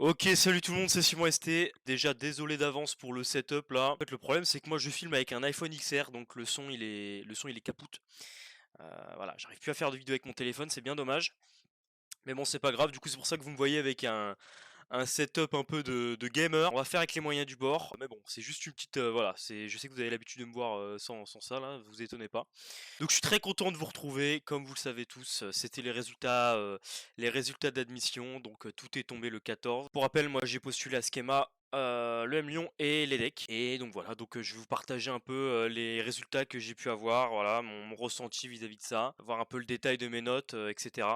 Ok, salut tout le monde, c'est Simon ST. Déjà désolé d'avance pour le setup là. En fait, le problème c'est que moi je filme avec un iPhone XR, donc le son il est capoute. Voilà, j'arrive plus à faire de vidéo avec mon téléphone, c'est bien dommage. Mais bon, c'est pas grave. Du coup, c'est pour ça que vous me voyez avec un setup un peu de gamer. On va faire avec les moyens du bord. Mais bon, c'est juste une petite voilà. Je sais que vous avez l'habitude de me voir sans ça là. Vous étonnez pas. Donc je suis très content de vous retrouver. Comme vous le savez tous, c'était les résultats d'admission. Donc tout est tombé le 14. Pour rappel, moi j'ai postulé à Schema, le M Lyon et l'EDEC. Et donc voilà, donc je vais vous partager un peu les résultats que j'ai pu avoir, voilà, mon ressenti vis-à-vis de ça, voir un peu le détail de mes notes, etc.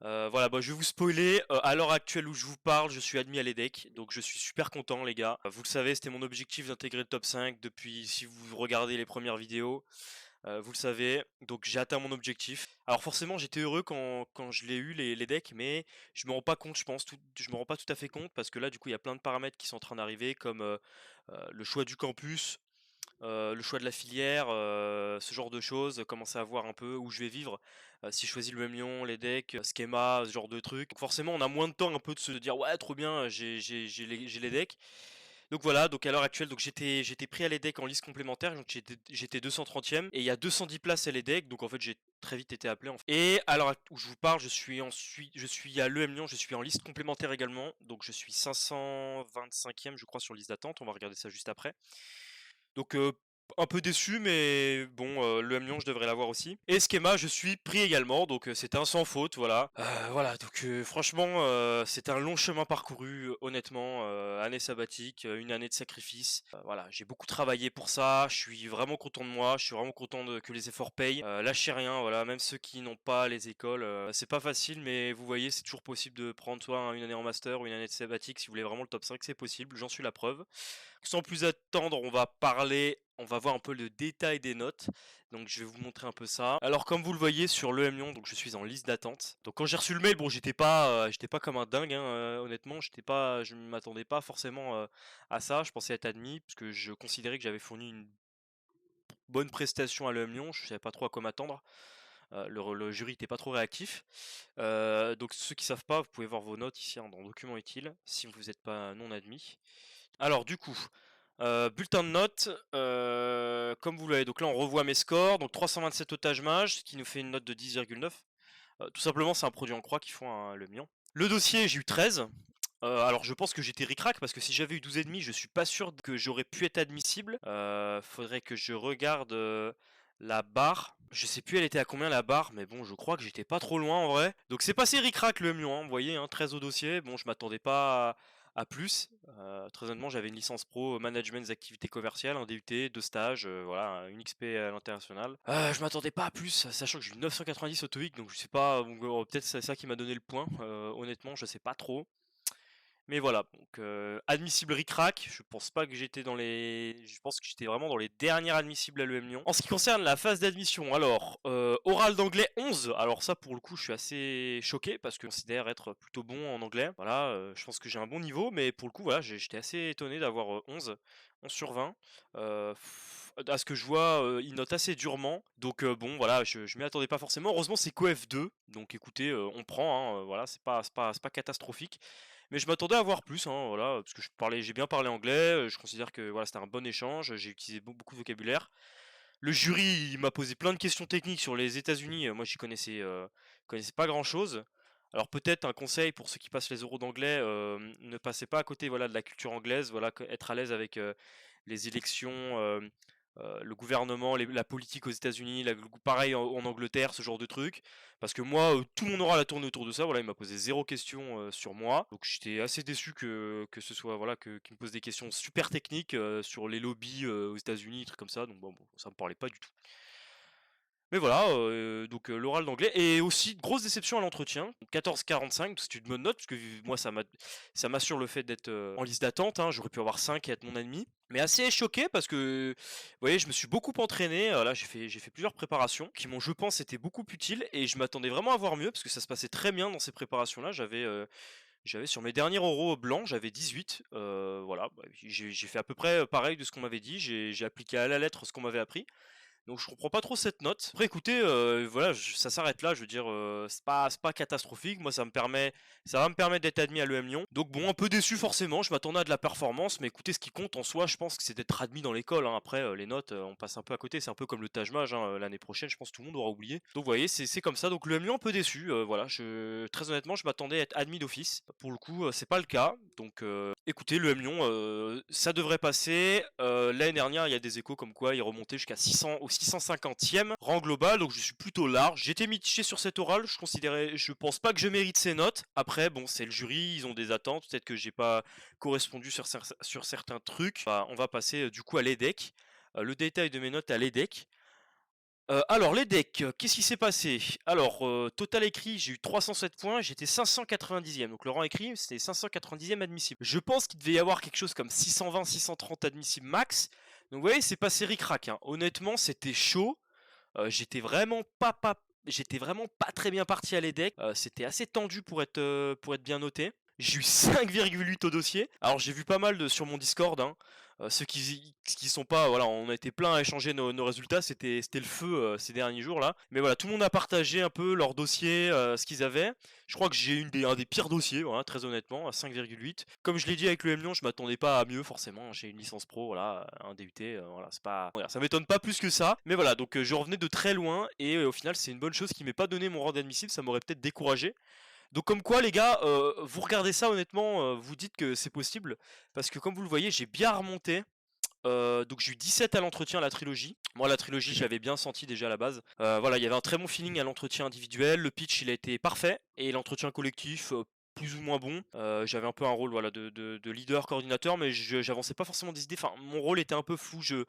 Voilà, bah, je vais vous spoiler. À l'heure actuelle où je vous parle, je suis admis à l'EDEC, donc je suis super content, les gars. Vous le savez, c'était mon objectif d'intégrer le top 5 depuis, si vous regardez les premières vidéos, vous le savez. Donc j'ai atteint mon objectif. Alors forcément, j'étais heureux quand je l'ai eu, les decks, mais je me rends pas compte, je pense, je me rends pas tout à fait compte parce que là, du coup, il y a plein de paramètres qui sont en train d'arriver, comme le choix du campus, le choix de la filière, ce genre de choses, commencer à voir un peu où je vais vivre, si je choisis le même Lyon, les decks, schéma, ce genre de trucs. Donc forcément, on a moins de temps un peu de se dire ouais, trop bien, j'ai les decks. Donc voilà, donc à l'heure actuelle, donc j'étais pris à l'EDEC en liste complémentaire, donc j'étais 230e et il y a 210 places à l'EDEC, donc en fait j'ai très vite été appelé en fait. Et à l'heure où je vous parle, je suis à l'EM Lyon, je suis en liste complémentaire également, donc je suis 525e je crois sur liste d'attente, on va regarder ça juste après. Donc un peu déçu, mais bon, le M Lyon, je devrais l'avoir aussi. Et Schema, je suis pris également, donc c'était un sans faute, voilà. Voilà, donc franchement, c'est un long chemin parcouru, honnêtement, année sabbatique, une année de sacrifice. Voilà, j'ai beaucoup travaillé pour ça, je suis vraiment content de moi, je suis vraiment content que les efforts payent. Lâchez rien, voilà, même ceux qui n'ont pas les écoles, c'est pas facile, mais vous voyez, c'est toujours possible de prendre soit une année en master ou une année de sabbatique si vous voulez vraiment le top 5, c'est possible, j'en suis la preuve. Sans plus attendre, on va voir un peu le détail des notes. Donc je vais vous montrer un peu ça. Alors comme vous le voyez sur l'EM Lyon, donc je suis en liste d'attente. Donc quand j'ai reçu le mail, bon j'étais pas comme un dingue, hein, honnêtement, je ne m'attendais pas forcément à ça. Je pensais être admis parce que je considérais que j'avais fourni une bonne prestation à l'EM Lyon. Je savais pas trop à quoi m'attendre. Le jury n'était pas trop réactif. Donc ceux qui savent pas, vous pouvez voir vos notes ici, hein, dans documents utiles si vous n'êtes pas non admis. Alors du coup, bulletin de notes, comme vous l'avez, donc là on revoit mes scores, donc 327 otages mages, ce qui nous fait une note de 10,9. Tout simplement, c'est un produit en croix qui font le mien. Le dossier, j'ai eu 13. Alors je pense que j'étais ric-rac parce que si j'avais eu 12,5, je suis pas sûr que j'aurais pu être admissible. Faudrait que je regarde la barre. Je sais plus elle était à combien la barre, mais bon, je crois que j'étais pas trop loin en vrai. Donc c'est passé ric-rac le mien, hein, vous voyez, hein, 13 au dossier. Bon, je m'attendais pas à plus. Très honnêtement, j'avais une licence pro management des activités commerciales, un DUT, deux stages, voilà, une XP à l'international. Je m'attendais pas à plus, sachant que j'ai eu 990 au TOEIC, donc je sais pas, donc, peut-être c'est ça qui m'a donné le point. Honnêtement, je sais pas trop. Mais voilà, donc admissible ric-rac, je pense pas que j'étais dans les. Je pense que j'étais vraiment dans les dernières admissibles à l'EM Lyon. En ce qui concerne la phase d'admission, alors, oral d'anglais 11. Alors ça pour le coup je suis assez choqué parce que je considère être plutôt bon en anglais. Voilà, je pense que j'ai un bon niveau, mais pour le coup voilà, j'étais assez étonné d'avoir 11 sur 20. À ce que je vois, il note assez durement. Donc bon voilà, je m'y attendais pas forcément. Heureusement c'est qu'OF 2, donc écoutez, on prend, hein, voilà, c'est pas catastrophique. Mais je m'attendais à voir plus, hein, voilà, parce que j'ai bien parlé anglais, je considère que voilà, c'était un bon échange, j'ai utilisé beaucoup de vocabulaire. Le jury, il m'a posé plein de questions techniques sur les États-Unis, moi connaissais pas grand-chose. Alors peut-être un conseil pour ceux qui passent les euros d'anglais, ne passez pas à côté voilà, de la culture anglaise, voilà, être à l'aise avec les élections, le gouvernement, la politique aux États-Unis, pareil en Angleterre, ce genre de trucs. Parce que moi, tout mon oral a tourné autour de ça. Voilà, il m'a posé zéro question sur moi. Donc j'étais assez déçu que ce soit voilà qu'il me pose des questions super techniques sur les lobbies aux États-Unis, trucs comme ça. Donc bon, ça me parlait pas du tout. Mais voilà, donc l'oral d'anglais et aussi grosse déception à l'entretien, 14,45, c'est une bonne note parce que moi ça m'assure le fait d'être en liste d'attente, hein, j'aurais pu avoir 5 et être mon admis. Mais assez choqué parce que, vous voyez, je me suis beaucoup entraîné, là j'ai fait plusieurs préparations qui m'ont, je pense, été beaucoup utiles et je m'attendais vraiment à voir mieux parce que ça se passait très bien dans ces préparations-là. J'avais sur mes derniers oraux blancs, j'avais 18, voilà, bah, j'ai fait à peu près pareil de ce qu'on m'avait dit, j'ai appliqué à la lettre ce qu'on m'avait appris. Donc je comprends pas trop cette note. Après écoutez, voilà, ça s'arrête là, je veux dire, c'est pas catastrophique. Moi ça va me permettre d'être admis à l'EM Lyon. Donc bon, un peu déçu forcément, je m'attendais à de la performance, mais écoutez, ce qui compte en soi, je pense que c'est d'être admis dans l'école, hein. Après, les notes, on passe un peu à côté, c'est un peu comme le Taj Mahal, hein, l'année prochaine, je pense que tout le monde aura oublié. Donc vous voyez, c'est comme ça. Donc l'EM Lyon un peu déçu, voilà, très honnêtement, je m'attendais à être admis d'office. Pour le coup, c'est pas le cas. Donc écoutez, l'EM Lyon, ça devrait passer. L'année dernière, il y a des échos comme quoi il remontait jusqu'à 600 au 650e rang global, donc je suis plutôt large. J'étais mitigé sur cet oral, je pense pas que je mérite ces notes. Après, bon, c'est le jury, ils ont des attentes, peut-être que j'ai pas correspondu sur certains trucs. Bah, on va passer du coup à l'EDEC. Le détail de mes notes à l'EDEC. Alors les decks, qu'est-ce qui s'est passé? Alors, total écrit, j'ai eu 307 points, j'étais 590e. Donc le rang écrit, c'était 590e admissible. Je pense qu'il devait y avoir quelque chose comme 620-630 admissibles max. Donc vous voyez, c'est passé ric-rac, hein. Honnêtement, c'était chaud. J'étais vraiment pas très bien parti à l'EDEC. C'était assez tendu pour être bien noté. J'ai eu 5,8 au dossier. Alors j'ai vu pas mal sur mon Discord, hein. Ceux qui sont pas, voilà, on a été plein à échanger nos résultats, c'était le feu ces derniers jours là. Mais voilà, tout le monde a partagé un peu leur dossier, ce qu'ils avaient. Je crois que j'ai un des pires dossiers, voilà, très honnêtement, à 5,8. Comme je l'ai dit avec le M Lyon, je m'attendais pas à mieux forcément. J'ai une licence pro, voilà, un DUT, voilà, c'est pas, voilà, ça m'étonne pas plus que ça. Mais voilà, donc je revenais de très loin et au final c'est une bonne chose qui m'ait pas donné mon rang d'admissible, ça m'aurait peut-être découragé. Donc comme quoi les gars, vous regardez ça honnêtement, vous dites que c'est possible, parce que comme vous le voyez, j'ai bien remonté. Donc j'ai eu 17 à l'entretien à la trilogie. Moi la trilogie je l'avais bien senti déjà à la base. Voilà, il y avait un très bon feeling à l'entretien individuel, le pitch il a été parfait, et l'entretien collectif plus ou moins bon. J'avais un peu un rôle, voilà, de leader, coordinateur, mais j'avançais pas forcément des idées. Enfin, mon rôle était un peu flou, je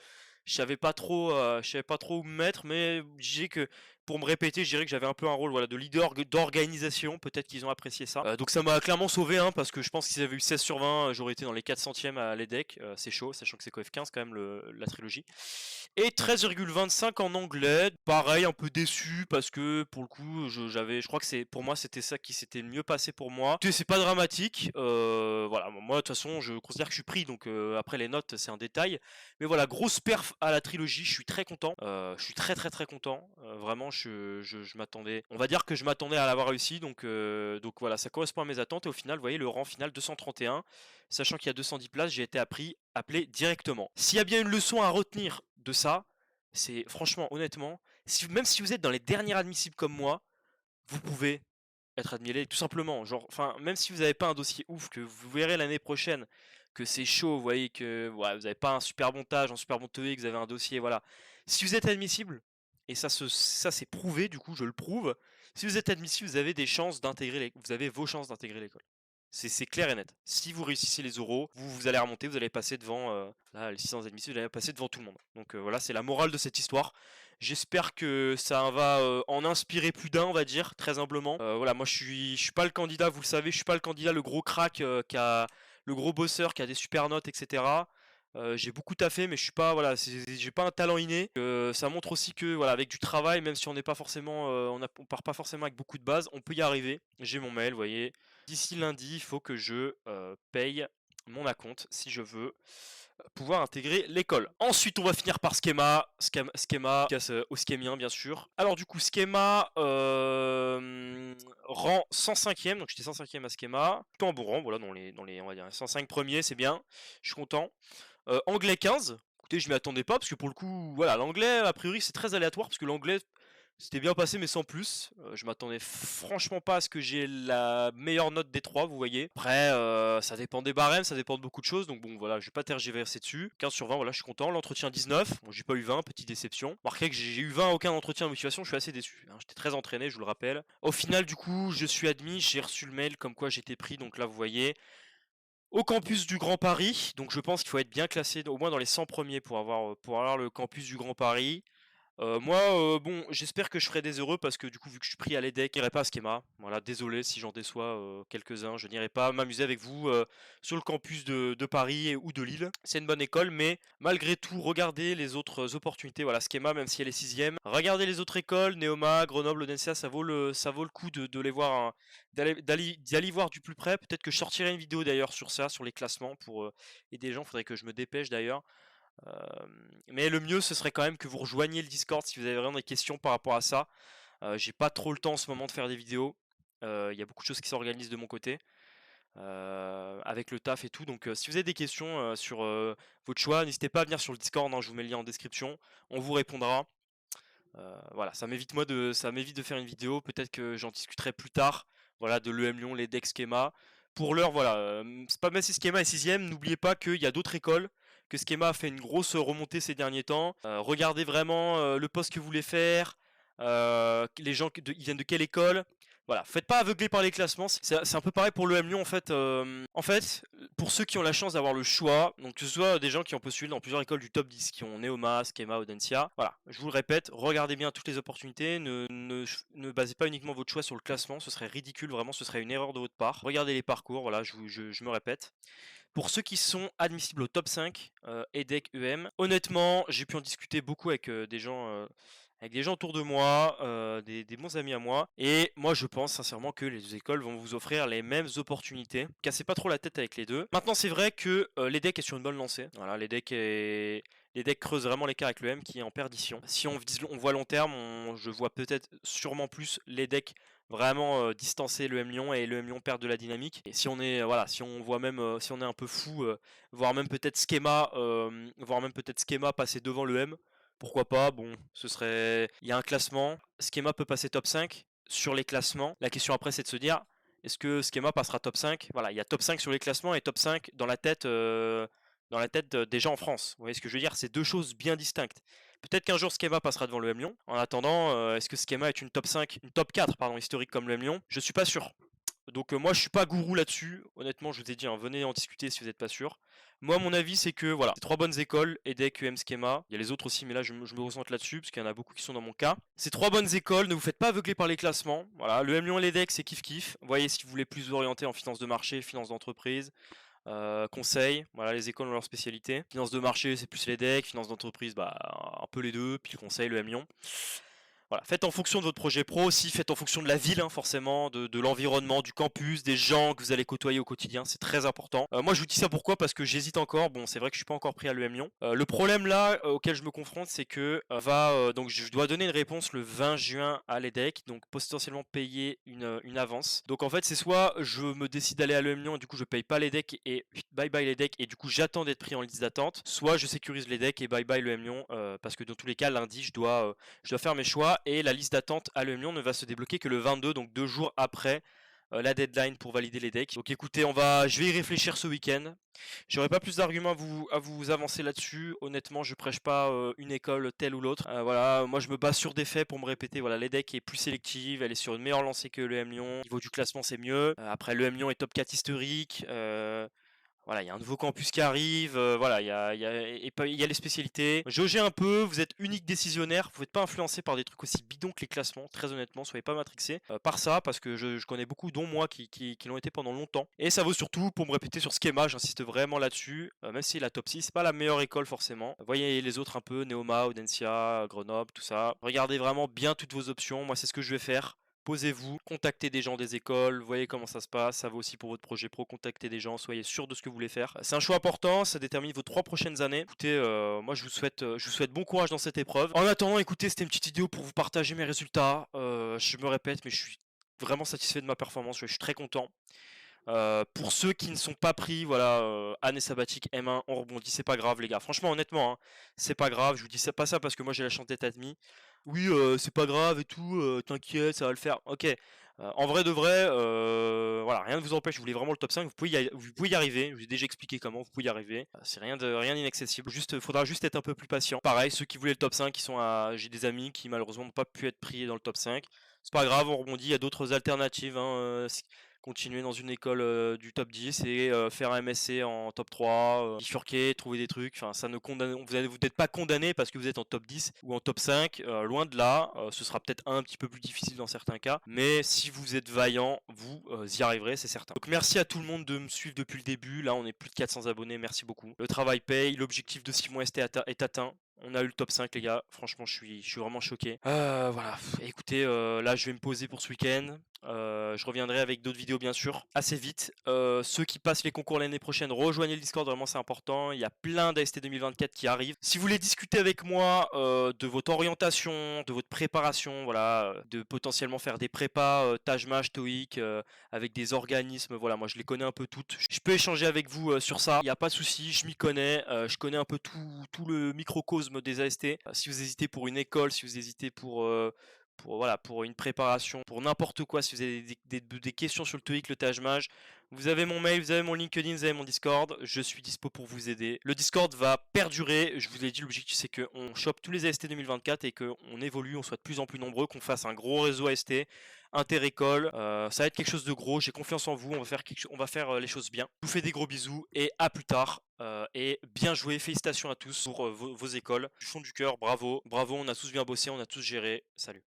savais pas trop où me mettre, mais j'ai que pour me répéter, je dirais que j'avais un peu un rôle, voilà, de leader d'organisation. Peut-être qu'ils ont apprécié ça. Donc ça m'a clairement sauvé, hein, parce que je pense qu'ils avaient eu 16 sur 20, j'aurais été dans les 4 centièmes à l'EDEC. C'est chaud, sachant que c'est coef 15 quand même la trilogie. Et 13,25 en anglais, pareil, un peu déçu parce que pour le coup, je crois que pour moi c'était ça qui s'était le mieux passé pour moi. Écoutez, c'est pas dramatique, voilà, moi de toute façon je considère que je suis pris, donc après les notes c'est un détail. Mais voilà, grosse perf à la trilogie, je suis très content, je suis très très très content, vraiment je m'attendais, on va dire que je m'attendais à l'avoir réussi, donc voilà, ça correspond à mes attentes, et au final, vous voyez, le rang final 231, sachant qu'il y a 210 places, j'ai été appelé directement. S'il y a bien une leçon à retenir de ça, c'est franchement, honnêtement, même si vous êtes dans les derniers admissibles comme moi, vous pouvez être admis tout simplement. Genre, enfin, même si vous n'avez pas un dossier ouf, que vous verrez l'année prochaine que c'est chaud, vous voyez que voilà, vous n'avez pas un super bon TAJ, un super bon TOEIC, que vous avez un dossier, voilà. Si vous êtes admissible, et ça c'est prouvé, du coup je le prouve, si vous êtes admissible, vous avez vos chances d'intégrer l'école. C'est clair et net. Si vous réussissez les oraux, vous allez remonter, vous allez passer devant, là, les 600 admissibles, vous allez passer devant tout le monde. Donc voilà, c'est la morale de cette histoire. J'espère que ça va en inspirer plus d'un, on va dire, très humblement. Voilà, moi je suis pas le candidat, vous le savez, je suis pas le candidat, le gros crack le gros bosseur qui a des super notes, etc. J'ai beaucoup taffé, mais je suis pas, voilà, j'ai pas un talent inné. Ça montre aussi que, voilà, avec du travail, même si on n'est pas forcément, on part pas forcément avec beaucoup de base, on peut y arriver. J'ai mon mail, vous voyez. D'ici lundi, il faut que je paye mon acompte si je veux pouvoir intégrer l'école. Ensuite, on va finir par Schema, casse au schémien bien sûr. Alors du coup, Schema rang 105e, donc j'étais 105e à Schema. Plutôt un bon rang, voilà, dans les on va dire 105 premiers, c'est bien. Je suis content. Anglais 15. Écoutez, je m'y attendais pas parce que pour le coup, voilà, l'anglais a priori c'est très aléatoire parce que l'anglais c'était bien passé mais sans plus. Je m'attendais franchement pas à ce que j'ai la meilleure note des trois, vous voyez. Après, ça dépend des barèmes, ça dépend de beaucoup de choses. Donc bon, voilà, je vais pas tergiverser dessus. 15 sur 20, voilà, je suis content. L'entretien 19, bon, j'ai pas eu 20, petite déception. Marquez que j'ai eu 20 à aucun entretien de motivation, je suis assez déçu, hein. J'étais très entraîné, je vous le rappelle. Au final, du coup, je suis admis, j'ai reçu le mail comme quoi j'étais pris. Donc là, vous voyez, au campus du Grand Paris. Donc je pense qu'il faut être bien classé au moins dans les 100 premiers pour avoir le campus du Grand Paris. Moi, bon, j'espère que je ferai des heureux parce que du coup, vu que je suis pris à l'EDEC, je n'irai pas à Schema. Voilà, désolé si j'en déçois quelques-uns. Je n'irai pas m'amuser avec vous sur le campus de Paris ou de Lille. C'est une bonne école, mais malgré tout, regardez les autres opportunités. Voilà, Schema, même si elle est 6ème. Regardez les autres écoles, Neoma, Grenoble, Audencia, ça vaut le coup de les voir, hein, d'y aller voir du plus près. Peut-être que je sortirai une vidéo d'ailleurs sur ça, sur les classements pour aider les gens. Faudrait que je me dépêche d'ailleurs. Mais le mieux, ce serait quand même que vous rejoigniez le Discord si vous avez vraiment des questions par rapport à ça. J'ai pas trop le temps en ce moment de faire des vidéos. Il y a beaucoup de choses qui s'organisent de mon côté, avec le taf et tout. Donc si vous avez des questions sur votre choix, n'hésitez pas à venir sur le Discord, hein, je vous mets le lien en description. On vous répondra. Voilà, ça m'évite de faire une vidéo. Peut-être que j'en discuterai plus tard. Voilà, de l'EM Lyon, les decks Schema. Pour l'heure, voilà, c'est pas même si Schema est 6ème, n'oubliez pas qu'il y a d'autres écoles, que Schema a fait une grosse remontée ces derniers temps. Regardez vraiment le poste que vous voulez faire, les gens ils viennent de quelle école. Voilà, faites pas aveugler par les classements, c'est un peu pareil pour l'EM Lyon en fait. Pour ceux qui ont la chance d'avoir le choix, donc que ce soit des gens qui ont postulé dans plusieurs écoles du top 10, qui ont Neoma, Schema, Audencia, voilà, je vous le répète, regardez bien toutes les opportunités, ne basez pas uniquement votre choix sur le classement, ce serait ridicule, vraiment, ce serait une erreur de votre part. Regardez les parcours, voilà, je me répète. Pour ceux qui sont admissibles au top 5, EDEC, EM, honnêtement, j'ai pu en discuter beaucoup avec des gens autour de moi, des bons amis à moi. Et moi, je pense sincèrement que les deux écoles vont vous offrir les mêmes opportunités. Cassez pas trop la tête avec les deux. Maintenant, c'est vrai que l'EDEC est sur une bonne lancée. Voilà, l'EDEC creuse vraiment l'écart avec le M qui est en perdition. Si on voit long terme, je vois peut-être sûrement plus l'EDEC vraiment distancer le M Lyon et le M Lyon perdre de la dynamique. Et si on est voilà, si on voit même si on est un peu fou, voire même peut-être Schema passer devant le M, pourquoi pas. Bon, il y a un classement, Schema peut passer top 5 sur les classements. La question après, c'est de se dire, est-ce que Schema passera top 5? Voilà, il y a top 5 sur les classements et top 5 dans la tête des gens en France. Vous voyez ce que je veux dire? C'est deux choses bien distinctes. Peut-être qu'un jour Schema passera devant le M Lyon. En attendant, est-ce que Schema est une top 4 pardon, historique comme le M Lyon? Je suis pas sûr. Donc moi je suis pas gourou là-dessus, honnêtement je vous ai dit, hein, venez en discuter si vous n'êtes pas sûr. Moi mon avis c'est que voilà, c'est trois bonnes écoles, EDEC, UM, Schema, il y a les autres aussi mais là je me ressente là-dessus parce qu'il y en a beaucoup qui sont dans mon cas. C'est trois bonnes écoles, ne vous faites pas aveugler par les classements, voilà, le M Lyon et l'EDEC c'est kiff kiff, voyez si vous voulez plus vous orienter en finance de marché, finance d'entreprise, conseil, voilà les écoles ont leur spécialité. Finance de marché c'est plus l'EDEC, finance d'entreprise bah un peu les deux, puis le conseil, le M Lyon. Voilà, faites en fonction de votre projet pro aussi, faites en fonction de la ville, hein, forcément, de l'environnement, du campus, des gens que vous allez côtoyer au quotidien, c'est très important. Moi je vous dis ça pourquoi? Parce que j'hésite encore, bon c'est vrai que je suis pas encore pris à l'EM Lyon. Le problème là auquel je me confronte c'est que donc je dois donner une réponse le 20 juin à l'EDEC, donc potentiellement payer une avance. Donc en fait c'est soit je me décide d'aller à l'EM Lyon et du coup je paye pas l'EDEC et bye bye l'EDEC et du coup j'attends d'être pris en liste d'attente, soit je sécurise l'EDEC et bye bye l'EM Lyon parce que dans tous les cas lundi je dois faire mes choix et la liste d'attente à l'EM Lyon ne va se débloquer que le 22, donc 2 jours après la deadline pour valider les decks. Donc écoutez, je vais y réfléchir ce week-end. J'aurais pas plus d'arguments à vous avancer là-dessus. Honnêtement, je prêche pas une école telle ou l'autre. Voilà, moi je me base sur des faits pour me répéter. Voilà, l'EDEC est plus sélective, elle est sur une meilleure lancée que l'EM Lyon. Au niveau du classement, c'est mieux. Après, l'EM Lyon est top 4 historique. Voilà, il y a un nouveau campus qui arrive, voilà, il y a les spécialités. Jaugez un peu, vous êtes unique décisionnaire, vous n'êtes pas influencé par des trucs aussi bidons que les classements, très honnêtement, soyez pas matrixés par ça, parce que je connais beaucoup, dont moi, qui l'ont été pendant longtemps. Et ça vaut surtout pour me répéter sur Schema, j'insiste vraiment là-dessus, même si la top 6, c'est pas la meilleure école forcément. Voyez les autres un peu, Neoma, Audencia, Grenoble, tout ça. Regardez vraiment bien toutes vos options, moi c'est ce que je vais faire. Posez-vous, contactez des gens des écoles, voyez comment ça se passe, ça vaut aussi pour votre projet pro, contactez des gens, soyez sûr de ce que vous voulez faire. C'est un choix important, ça détermine vos 3 prochaines années. Écoutez, moi je vous souhaite bon courage dans cette épreuve. En attendant, écoutez, c'était une petite vidéo pour vous partager mes résultats. Je me répète, mais je suis vraiment satisfait de ma performance, je suis très content. Pour ceux qui ne sont pas pris, voilà, année sabbatique M1, on rebondit, c'est pas grave les gars. Franchement, honnêtement, hein, c'est pas grave. Je vous dis pas ça parce que moi j'ai la chance d'être admis. Oui, c'est pas grave et tout, t'inquiète, ça va le faire. Ok. En vrai de vrai, voilà, rien ne vous empêche. Vous voulez vraiment le top 5, vous pouvez y arriver. Je vous ai déjà expliqué comment vous pouvez y arriver. C'est rien d'inaccessible. Faudra juste être un peu plus patient. Pareil, ceux qui voulaient le top 5, j'ai des amis qui malheureusement n'ont pas pu être pris dans le top 5. C'est pas grave, on rebondit. Il y a d'autres alternatives, hein, continuer dans une école du top 10 et faire un MSC en top 3, bifurquer, trouver des trucs, enfin ça ne condamne, vous n'êtes pas condamné parce que vous êtes en top 10 ou en top 5, loin de là, ce sera peut-être un petit peu plus difficile dans certains cas, mais si vous êtes vaillant, vous y arriverez, c'est certain. Donc merci à tout le monde de me suivre depuis le début, là on est plus de 400 abonnés, merci beaucoup. Le travail paye, l'objectif de Simon ST est atteint. On a eu le top 5 les gars, franchement je suis vraiment choqué. Voilà, écoutez, là je vais me poser pour ce week-end. Je reviendrai avec d'autres vidéos bien sûr, assez vite. Ceux qui passent les concours l'année prochaine, rejoignez le Discord, vraiment c'est important. Il y a plein d'AST 2024 qui arrivent. Si vous voulez discuter avec moi de votre orientation, de votre préparation, voilà, de potentiellement faire des prépas, Taj TOEIC, avec des organismes, voilà, moi je les connais un peu toutes. Je peux échanger avec vous sur ça, il n'y a pas de souci, je m'y connais, je connais un peu tout le microcosme des AST. Si vous hésitez pour une école, si vous hésitez voilà, pour une préparation, pour n'importe quoi, si vous avez des questions sur le TOEIC, le Taj, vous avez mon mail, vous avez mon LinkedIn, vous avez mon Discord, je suis dispo pour vous aider. Le Discord va perdurer, je vous l'ai dit, l'objectif c'est qu'on chope tous les AST 2024 et qu'on évolue, on soit de plus en plus nombreux, qu'on fasse un gros réseau AST, inter-école, ça va être quelque chose de gros, j'ai confiance en vous, on va faire les choses bien. Je vous fais des gros bisous et à plus tard. Et bien joué, félicitations à tous pour vos écoles. Du fond du cœur, bravo, bravo, on a tous bien bossé, on a tous géré. Salut.